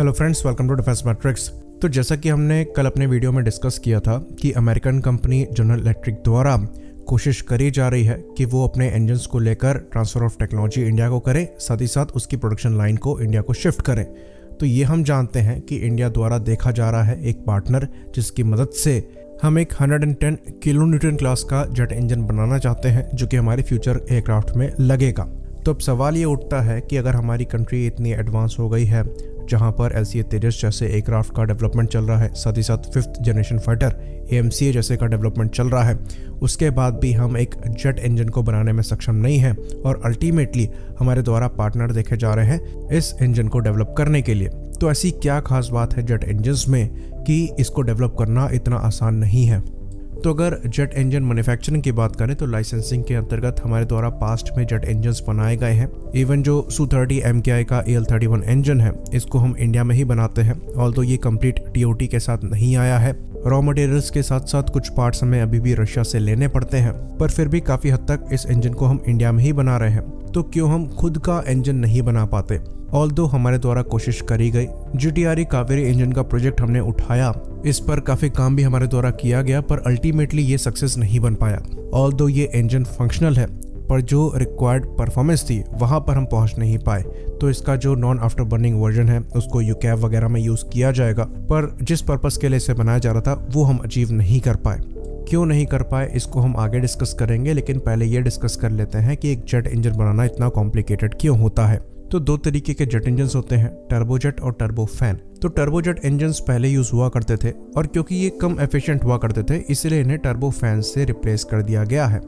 Hello friends, welcome to Defence Matrix. तो जैसा कि हमने कल अपने वीडियो में डिस्कस किया था कि अमेरिकन कंपनी जनरल इलेक्ट्रिक द्वारा कोशिश करी जा रही है कि वो अपने इंजन्स को लेकर ट्रांसफ़र ऑफ टेक्नोलॉजी इंडिया को करे, साथ ही साथ उसकी प्रोडक्शन लाइन को इंडिया को शिफ्ट करें। तो ये हम जानते हैं कि इंडिया द्वारा देखा जा रहा है एक पार्टनर जिसकी मदद से हम एक 110 किलो न्यूटन क्लास का जेट इंजन बनाना चाहते हैं जो कि हमारी फ्यूचर एयरक्राफ्ट में लगेगा। तो अब सवाल ये उठता है कि अगर हमारी कंट्री इतनी एडवांस हो गई है जहां पर LCA तेजस जैसे एयरक्राफ्ट का डेवलपमेंट चल रहा है, साथ ही साथ 5th जनरेशन फाइटर AMCA जैसे का डेवलपमेंट चल रहा है, उसके बाद भी हम एक जेट इंजन को बनाने में सक्षम नहीं हैं और अल्टीमेटली हमारे द्वारा पार्टनर देखे जा रहे हैं इस इंजन को डेवलप करने के लिए। तो ऐसी क्या खास बात है जेट इंजन्स में कि इसको डेवलप करना इतना आसान नहीं है। तो अगर जेट इंजन मैन्युफैक्चरिंग की बात करें तो लाइसेंसिंग के अंतर्गत हमारे द्वारा पास्ट में जेट इंजन्स बनाए गए हैं। इवन जो Su-30 MKI का AL-31 इंजन है, इसको हम इंडिया में ही बनाते हैं। ऑल्दो ये कंप्लीट TOT के साथ नहीं आया है, रॉ मटेरियल्स के साथ साथ कुछ पार्ट्स हमें अभी भी रशिया से लेने पड़ते हैं, पर फिर भी काफ़ी हद तक इस इंजन को हम इंडिया में ही बना रहे हैं। तो क्यों हम खुद का इंजन नहीं बना पाते? ऑल्दो हमारे द्वारा कोशिश करी गई, GTRE कावेरी इंजन का प्रोजेक्ट हमने उठाया, इस पर काफ़ी काम भी हमारे द्वारा किया गया, पर अल्टीमेटली ये सक्सेस नहीं बन पाया। ऑल्दो ये इंजन फंक्शनल है, पर जो रिक्वायर्ड परफॉर्मेंस थी वहाँ पर हम पहुँच नहीं पाए। तो इसका जो नॉन आफ्टर बर्निंग वर्जन है उसको UCAV वगैरह में यूज़ किया जाएगा, पर जिस पर्पज़ के लिए इसे बनाया जा रहा था वो हम अचीव नहीं कर पाए। क्यों नहीं कर पाए इसको हम आगे डिस्कस करेंगे, लेकिन पहले ये डिस्कस कर लेते हैं कि एक जेट इंजन बनाना इतना कॉम्प्लिकेटेड क्यों होता है। तो दो तरीके के जेट इंजन्स होते हैं, टर्बोजेट और टर्बोफैन। तो टर्बोजेट इंजन्स पहले यूज हुआ करते थे और क्योंकि ये कम एफिशिएंट हुआ करते थे इसलिए इन्हें टर्बोफैन से रिप्लेस कर दिया गया है।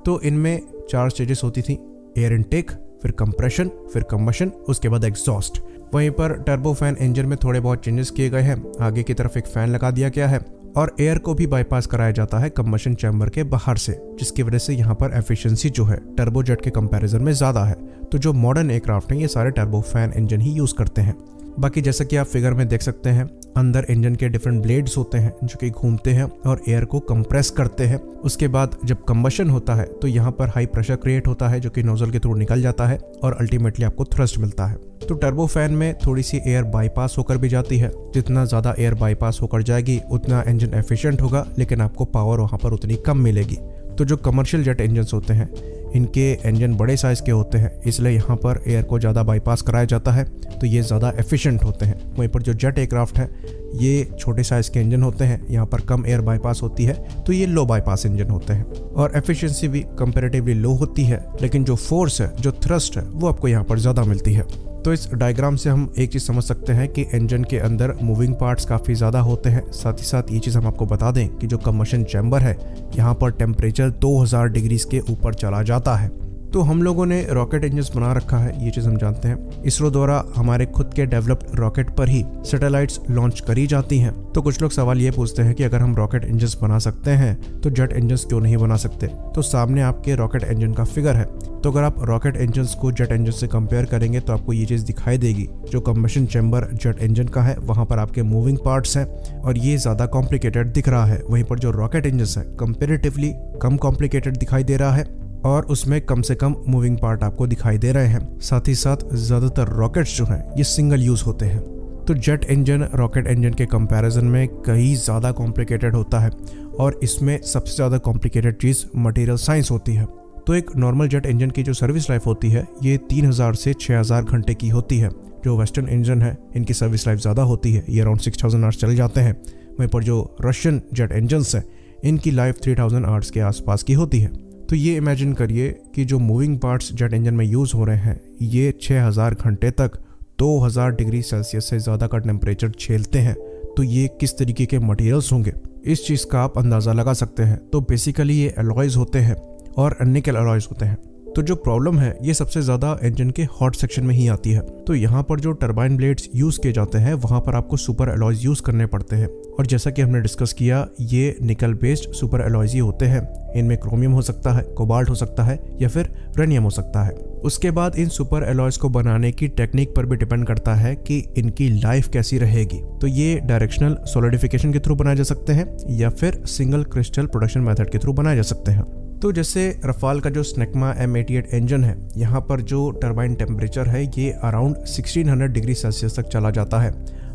तो इनमें 4 स्टेजेस होती थी, एयर इनटेक, फिर कंप्रेशन, फिर कंबशन, उसके बाद एग्जॉस्ट। वहीं पर टर्बोफैन इंजन में थोड़े बहुत चेंजेस किए गए हैं। आगे की तरफ एक फैन लगा दिया गया है और एयर को भी बाईपास कराया जाता है कंबशन चैम्बर के बाहर से, जिसकी वजह से यहाँ पर एफिशिएंसी जो है टर्बोजेट के कंपैरिजन में ज़्यादा है। तो जो मॉडर्न एयरक्राफ्ट हैं ये सारे टर्बोफैन इंजन ही यूज़ करते हैं। बाकी जैसा कि आप फिगर में देख सकते हैं, अंदर इंजन के डिफरेंट ब्लेड्स होते हैं जो कि घूमते हैं और एयर को कंप्रेस करते हैं। उसके बाद जब कंबशन होता है तो यहाँ पर हाई प्रेशर क्रिएट होता है जो कि नोजल के थ्रू निकल जाता है और अल्टीमेटली आपको थ्रस्ट मिलता है। तो टर्बोफैन में थोड़ी सी एयर बाईपास होकर भी जाती है। जितना ज़्यादा एयर बाईपास होकर जाएगी उतना इंजन एफिशिएंट होगा, लेकिन आपको पावर वहाँ पर उतनी कम मिलेगी। तो जो कमर्शियल जेट इंजन्स होते हैं इनके इंजन बड़े साइज़ के होते हैं, इसलिए यहाँ पर एयर को ज़्यादा बाईपास कराया जाता है, तो ये ज़्यादा एफिशिएंट होते हैं। वहीं पर जो जेट एयरक्राफ्ट है ये छोटे साइज़ के इंजन होते हैं, यहाँ पर कम एयर बाईपास होती है, तो ये लो बाईपास इंजन होते हैं और एफिशिएंसी भी कंपैरेटिवली लो होती है, लेकिन जो फोर्स है, जो थ्रस्ट है, वो आपको यहाँ पर ज़्यादा मिलती है। तो इस डायग्राम से हम एक चीज़ समझ सकते हैं कि इंजन के अंदर मूविंग पार्ट्स काफ़ी ज़्यादा होते हैं। साथ ही साथ ये चीज़ हम आपको बता दें कि जो कंबशन चैम्बर है यहाँ पर टेम्परेचर 2000 डिग्रीज के ऊपर चला जाता है। तो हम लोगों ने रॉकेट इंजन्स बना रखा है, ये चीज़ हम जानते हैं। इसरो द्वारा हमारे खुद के डेवलप्ड रॉकेट पर ही सैटेलाइट्स लॉन्च करी जाती हैं। तो कुछ लोग सवाल ये पूछते हैं कि अगर हम रॉकेट इंजन्स बना सकते हैं तो जेट इंजन्स क्यों नहीं बना सकते। तो सामने आपके रॉकेट इंजन का फिगर है। तो अगर आप रॉकेट इंजन्स को जेट इंजन से कंपेयर करेंगे तो आपको ये चीज़ दिखाई देगी। जो कंबशन चैम्बर जेट इंजन का है वहाँ पर आपके मूविंग पार्ट्स हैं और ये ज़्यादा कॉम्प्लिकेटेड दिख रहा है। वहीं पर जो रॉकेट इंजन है कंपेरेटिवली कम कॉम्प्लिकेटेड दिखाई दे रहा है और उसमें कम से कम मूविंग पार्ट आपको दिखाई दे रहे हैं। साथ ही साथ ज़्यादातर रॉकेट्स जो हैं ये सिंगल यूज़ होते हैं। तो जेट इंजन रॉकेट इंजन के कंपैरिजन में कहीं ज़्यादा कॉम्प्लिकेटेड होता है और इसमें सबसे ज़्यादा कॉम्प्लिकेटेड चीज़ मटेरियल साइंस होती है। तो एक नॉर्मल जेट इंजन की जो सर्विस लाइफ होती है ये 3000 से 6000 घंटे की होती है। जो वेस्टर्न इंजन है इनकी सर्विस लाइफ ज़्यादा होती है, ये अराउंड 6000 आवर्स चल जाते हैं। वहीं पर जो रशियन जेट इंजन्स हैं इनकी लाइफ 3000 आवर्स के आसपास की होती है। तो ये इमेजिन करिए कि जो मूविंग पार्ट्स जेट इंजन में यूज़ हो रहे हैं ये 6000 घंटे तक 2000 डिग्री सेल्सियस से ज़्यादा का टेम्परेचर झेलते हैं। तो ये किस तरीके के मटेरियल्स होंगे इस चीज़ का आप अंदाज़ा लगा सकते हैं। तो बेसिकली ये एलॉयज़ होते हैं और निकल एलॉयज़ होते हैं। तो जो प्रॉब्लम है ये सबसे ज़्यादा इंजन के हॉट सेक्शन में ही आती है। तो यहाँ पर जो टरबाइन ब्लेड्स यूज़ किए जाते हैं वहाँ पर आपको सुपर एलॉयज़ यूज़ करने पड़ते हैं और जैसा कि हमने डिस्कस किया ये निकल बेस्ड सुपर एलॉयज़ ही होते हैं। इनमें क्रोमियम हो सकता है, कोबाल्ट हो सकता है या फिर रेनियम हो सकता है। उसके बाद इन सुपर एलॉयज़ को बनाने की टेक्निक पर भी डिपेंड करता है कि इनकी लाइफ कैसी रहेगी। तो ये डायरेक्शनल सॉलिडिफिकेशन के थ्रू बनाए जा सकते हैं या फिर सिंगल क्रिस्टल प्रोडक्शन मेथड के थ्रू बनाए जा सकते हैं। तो जैसे रफाल का जो स्नेकमा M88 इंजन है, यहाँ पर जो टरबाइन टेम्परेचर है ये अराउंड 1600 डिग्री सेल्सियस तक चला जाता है।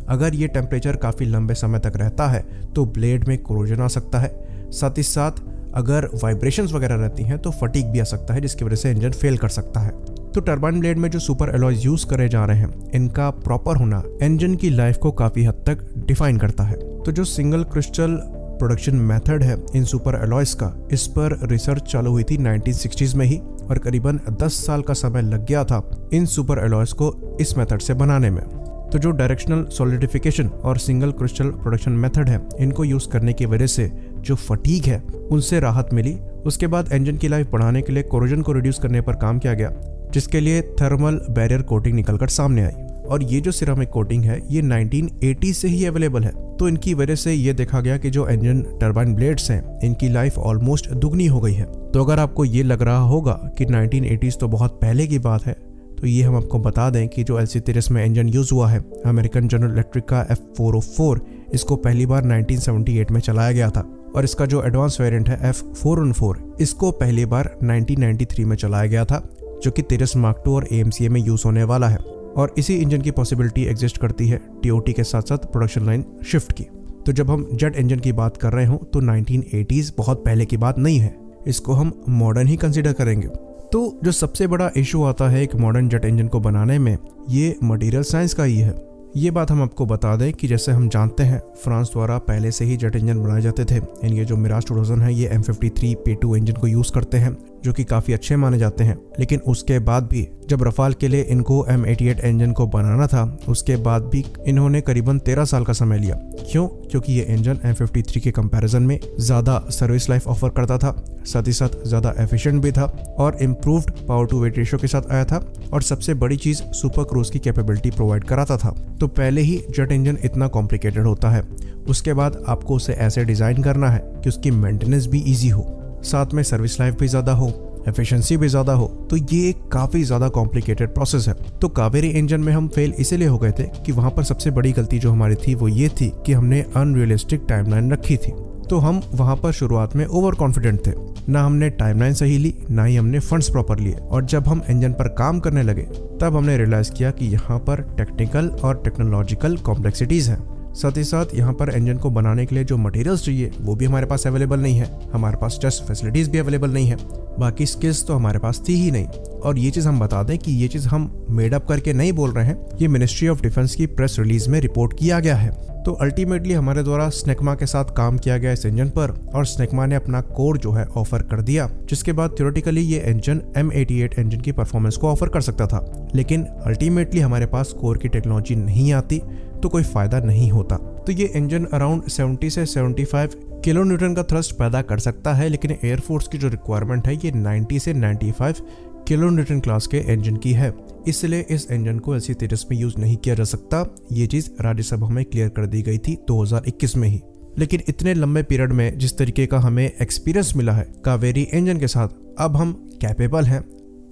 अगर ये टेम्परेचर काफ़ी लंबे समय तक रहता है तो ब्लेड में कोरोजन आ सकता है। साथ ही साथ अगर वाइब्रेशंस वगैरह रहती हैं तो फटीग भी आ सकता है, जिसकी वजह से इंजन फेल कर सकता है। तो टरबाइन ब्लेड में जो सुपर एलॉयज यूज करे जा रहे हैं, इनका प्रॉपर होना इंजन की लाइफ को काफ़ी हद तक डिफाइन करता है। तो जो सिंगल क्रिस्टल प्रोडक्शन मेथड है इन सुपर एलॉयज का, इस पर रिसर्च चालू हुई थी 1960s में ही, और करीबन 10 साल का समय लग गया था इन सुपर एलॉयज को इस मेथड से बनाने में। तो जो डायरेक्शनल सॉलिडिफिकेशन और सिंगल क्रिस्टल प्रोडक्शन मेथड है, इनको यूज करने की वजह से जो फटीग है उनसे राहत मिली। उसके बाद इंजन की लाइफ बढ़ाने के लिए कोरोजन को रिड्यूस करने पर काम किया गया, जिसके लिए थर्मल बैरियर कोटिंग निकलकर सामने आई। और ये जो सिरेमिक कोटिंग है ये 1980 से ही अवेलेबल है। तो इनकी वजह से ये देखा गया कि जो इंजन टरबाइन ब्लेड्स हैं, इनकी लाइफ ऑलमोस्ट दुगनी हो गई है। तो अगर आपको ये लग रहा होगा कि 1980s तो बहुत पहले की बात है, तो ये हम आपको बता दें कि जो LC-30 में इंजन यूज हुआ है अमेरिकन जनरल इलेक्ट्रिक का F404, इसको पहली बार 1978 में चलाया गया था। और इसका जो एडवांस वेरिएंट है F414, इसको पहली बार 1993 में चलाया गया था, जो कि 30 Mark II और AMCA में यूज होने वाला है। और इसी इंजन की पॉसिबिलिटी एग्जिस्ट करती है TOT के साथ साथ प्रोडक्शन लाइन शिफ्ट की। तो जब हम जेट इंजन की बात कर रहे हो तो 1980s बहुत पहले की बात नहीं है, इसको हम मॉडर्न ही कंसीडर करेंगे। तो जो सबसे बड़ा इशू आता है एक मॉडर्न जेट इंजन को बनाने में, ये मटेरियल साइंस का ही है। ये बात हम आपको बता दें कि जैसे हम जानते हैं फ्रांस द्वारा पहले से ही जेट इंजन बनाए जाते थे। इनके जो मिराज 2000 है ये M53P2 इंजन को यूज करते हैं, जो कि काफ़ी अच्छे माने जाते हैं। लेकिन उसके बाद भी जब रफाल के लिए इनको M88 इंजन को बनाना था, उसके बाद भी इन्होंने करीबन 13 साल का समय लिया। क्यों? क्योंकि ये इंजन M53 के कंपैरिजन में ज़्यादा सर्विस लाइफ ऑफर करता था, साथ ही साथ ज़्यादा एफिशिएंट भी था और improved power to weight ratio के साथ आया था, और सबसे बड़ी चीज़ सुपर क्रूज की कैपेबिलिटी प्रोवाइड कराता था। तो पहले ही जेट इंजन इतना कॉम्प्लिकेटेड होता है, उसके बाद आपको उसे ऐसे डिज़ाइन करना है कि उसकी मेंटेनेंस भी ईजी हो, साथ में सर्विस लाइफ भी ज़्यादा हो, एफिशिएंसी भी ज़्यादा हो। तो ये एक काफ़ी ज़्यादा कॉम्प्लिकेटेड प्रोसेस है। तो कावेरी इंजन में हम फेल इसीलिए हो गए थे कि वहाँ पर सबसे बड़ी गलती जो हमारी थी वो ये थी कि हमने अनरियलिस्टिक टाइमलाइन रखी थी। तो हम वहाँ पर शुरुआत में ओवर कॉन्फिडेंट थे, ना हमने टाइमलाइन सही ली, ना ही हमने फंड्स प्रॉपर लिए। और जब हम इंजन पर काम करने लगे तब हमने रियलाइज़ किया कि यहाँ पर टेक्निकल और टेक्नोलॉजिकल कॉम्प्लेक्सिटीज़ हैं। साथ ही साथ यहाँ पर इंजन को बनाने के लिए जो मटेरियल्स चाहिए वो भी हमारे पास अवेलेबल नहीं है, हमारे पास टेस्ट फैसिलिटीज़ भी अवेलेबल नहीं है, बाकी स्किल्स तो हमारे पास थी ही नहीं। और ये चीज़ हम बता दें कि ये चीज़ हम मेड अप करके नहीं बोल रहे हैं, ये मिनिस्ट्री ऑफ डिफेंस की प्रेस रिलीज में रिपोर्ट किया गया है। तो अल्टीमेटली हमारे द्वारा स्नेकमा के साथ काम किया गया इस इंजन पर, और स्नेकमा ने अपना कोर जो है ऑफर कर दिया, जिसके बाद थ्योरेटिकली ये इंजन M88 इंजन की परफॉर्मेंस को ऑफर कर सकता था। लेकिन अल्टीमेटली हमारे पास कोर की टेक्नोलॉजी नहीं आती तो कोई फायदा नहीं होता। तो ये इंजन अराउंड 70 से 75 किलो न्यूटन का थ्रस्ट पैदा कर सकता है, लेकिन एयरफोर्स की जो रिक्वायरमेंट है ये 90 से 95 किलो न्यूटन क्लास के इंजन की है, इसलिए इस इंजन को LC-30 में यूज नहीं किया जा सकता। ये चीज राज्यसभा में क्लियर कर दी गई थी 2021 में ही। लेकिन इतने लंबे पीरियड में जिस तरीके का हमें एक्सपीरियंस मिला है कावेरी इंजन के साथ, अब हम कैपेबल हैं,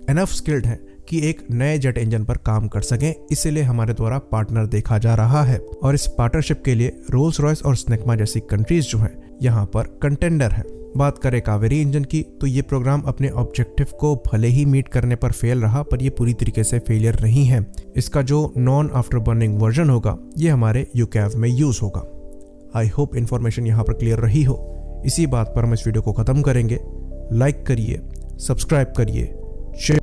एनफ स्किल्ड हैं कि एक नए जेट इंजन पर काम कर सकें। इसलिए हमारे द्वारा पार्टनर देखा जा रहा है, और इस पार्टनरशिप के लिए रोल्स रॉयस और स्नेकमा जैसी कंट्रीज जो हैं यहाँ पर कंटेंडर है। बात करें कावेरी इंजन की, तो ये प्रोग्राम अपने ऑब्जेक्टिव को भले ही मीट करने पर फेल रहा, पर ये पूरी तरीके से फेलियर नहीं है। इसका जो नॉन आफ्टर बर्निंग वर्जन होगा ये हमारे UCAV में यूज होगा। आई होप इन्फॉर्मेशन यहाँ पर क्लियर रही हो। इसी बात पर हम इस वीडियो को खत्म करेंगे। लाइक करिए, सब्सक्राइब करिए, शेयर